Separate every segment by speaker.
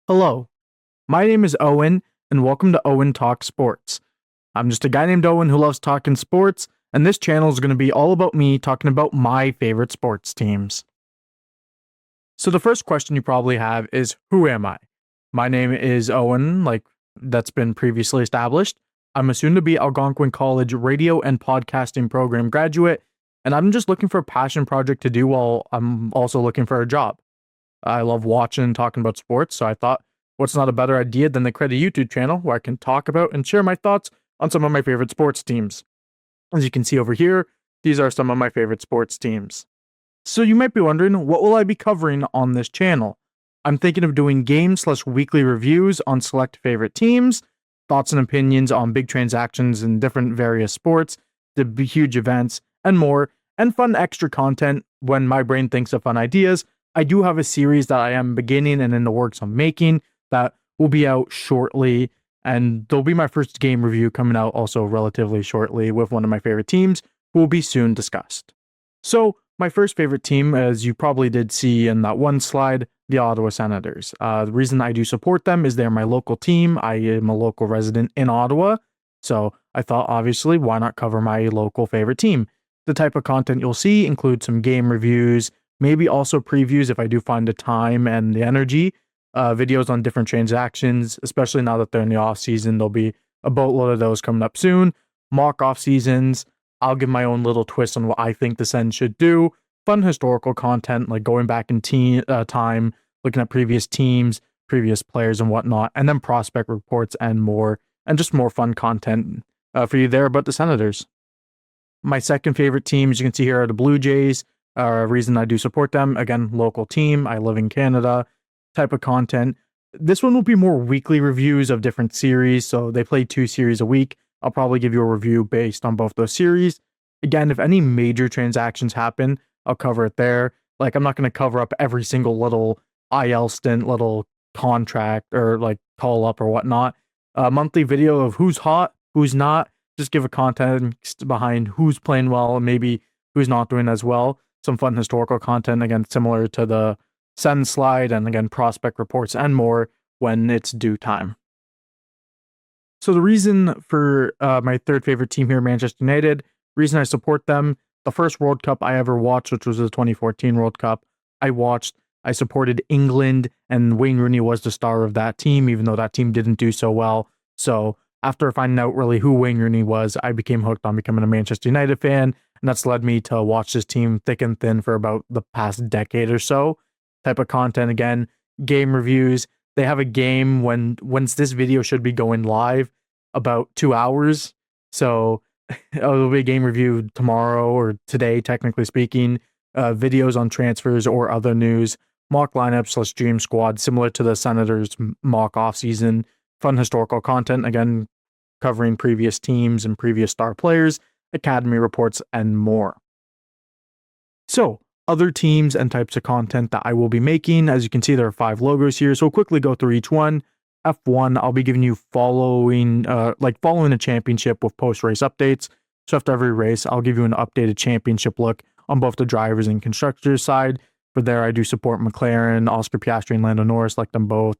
Speaker 1: Hello, my name is Owen, and welcome to Owen Talks Sports. I'm just a guy named Owen who loves talking sports, and this channel is going to be all about me talking about my favorite sports teams. So, the first question you probably have is, who am I? My name is Owen, like that's been previously established. I'm a soon to be Algonquin College radio and podcasting program graduate, and I'm just looking for a passion project to do while I'm also looking for a job. I love watching and talking about sports, so I thought, what's not a better idea than to create a YouTube channel where I can talk about and share my thoughts on some of my favorite sports teams. As you can see over here, these are some of my favorite sports teams. So you might be wondering, what will I be covering on this channel? I'm thinking of doing game/weekly reviews on select favorite teams, thoughts and opinions on big transactions in different various sports, the huge events, and more, and fun extra content when my brain thinks of fun ideas. I do have a series that I am beginning and in the works on making that will be out shortly, and there'll be my first game review coming out also relatively shortly with one of my favorite teams who will be soon discussed. So, my first favorite team, as you probably did see in that one slide, the Ottawa Senators. The reason I do support them is they're my local team. I am a local resident in Ottawa, so I thought obviously why not cover my local favorite team. The type of content you'll see includes some game reviews, maybe also previews if I do find the time and the energy, videos on different transactions, especially now that they're in the off season. There'll be a boatload of those coming up soon. Mock off seasons. I'll give my own little twist on what I think the Sens should do. Fun historical content like going back in time, looking at previous teams, previous players, and whatnot, and then prospect reports and more, and just more fun content for you there about the Senators. My second favorite team, as you can see here, are the Blue Jays. Reason I do support them, again, local team. I live in Canada. Type of content. This one will be more weekly reviews of different series. So they play 2 series a week. I'll probably give you a review based on both those series. Again, if any major transactions happen, I'll cover it there. Like, I'm not going to cover up every single little IL stint, little contract, or like call up or whatnot. A monthly video of who's hot, who's not. Just give a context behind who's playing well and maybe who's not doing as well. Some fun historical content, again, similar to the Send slide, and again, prospect reports and more when it's due time. So the reason for my third favorite team here, Manchester United, reason I support them, the first World Cup I ever watched, which was the 2014 World Cup, I supported England, and Wayne Rooney was the star of that team, even though that team didn't do so well. So after finding out really who Wayne Rooney was, I became hooked on becoming a Manchester United fan, and that's led me to watch this team thick and thin for about the past decade or so. Type of content, again, game reviews. They have a game once this video should be going live about 2 hours. So it'll be a game review tomorrow or today, technically speaking. Videos on transfers or other news, mock lineups / dream squad, similar to the Senators mock off season. Fun historical content, again, covering previous teams and previous star players, academy reports, and more. So, other teams and types of content that I will be making. As you can see, there are 5 logos here, so we'll quickly go through each one. F1, I'll be giving you following a championship with post-race updates. So after every race, I'll give you an updated championship look on both the drivers and constructors side. For there, I do support McLaren, Oscar Piastri, and Lando Norris, like them both.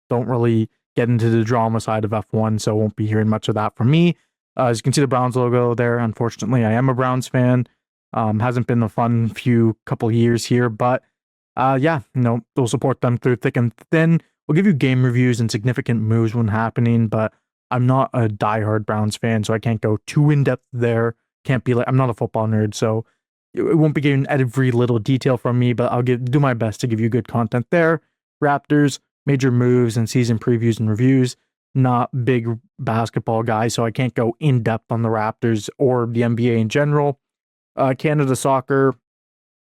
Speaker 1: Don't really get into the drama side of F1, so won't be hearing much of that from me. As you can see the Browns logo there, unfortunately, I am a Browns fan. Hasn't been a fun couple years here, but we'll support them through thick and thin. We'll give you game reviews and significant moves when happening, but I'm not a diehard Browns fan, so I can't go too in depth there. I'm not a football nerd, so it won't be getting every little detail from me, but I'll do my best to give you good content there. Raptors, major moves and season previews and reviews. Not big basketball guy, so I can't go in depth on the Raptors or the NBA in general. Canada soccer,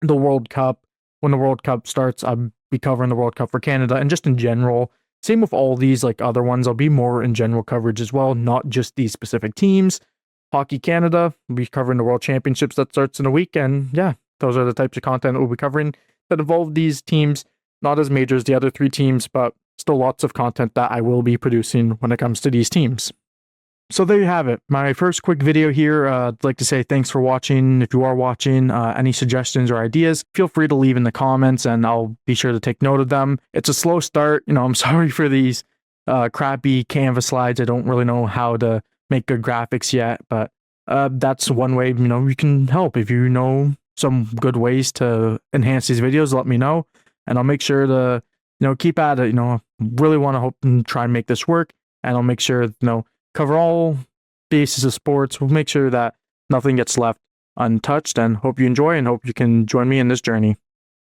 Speaker 1: the World Cup. When the World Cup starts, I'll be covering the World Cup for Canada and just in general. Same with all these like other ones. I'll be more in general coverage as well, not just these specific teams. Hockey Canada, we'll be covering the World Championships that starts in a week. And yeah, those are the types of content that we'll be covering that involve these teams. Not as major as the other 3 teams, but still lots of content that I will be producing when it comes to these teams. So there you have it. My first quick video here. I'd like to say thanks for watching. If you are watching, any suggestions or ideas, feel free to leave in the comments and I'll be sure to take note of them. It's a slow start. I'm sorry for these crappy Canva slides. I don't really know how to make good graphics yet, but that's one way, you can help. If you know some good ways to enhance these videos, let me know and I'll make sure to, keep at it. Really want to hope and try and make this work, and I'll make sure, cover all bases of sports. We'll make sure that nothing gets left untouched, and hope you enjoy and hope you can join me in this journey.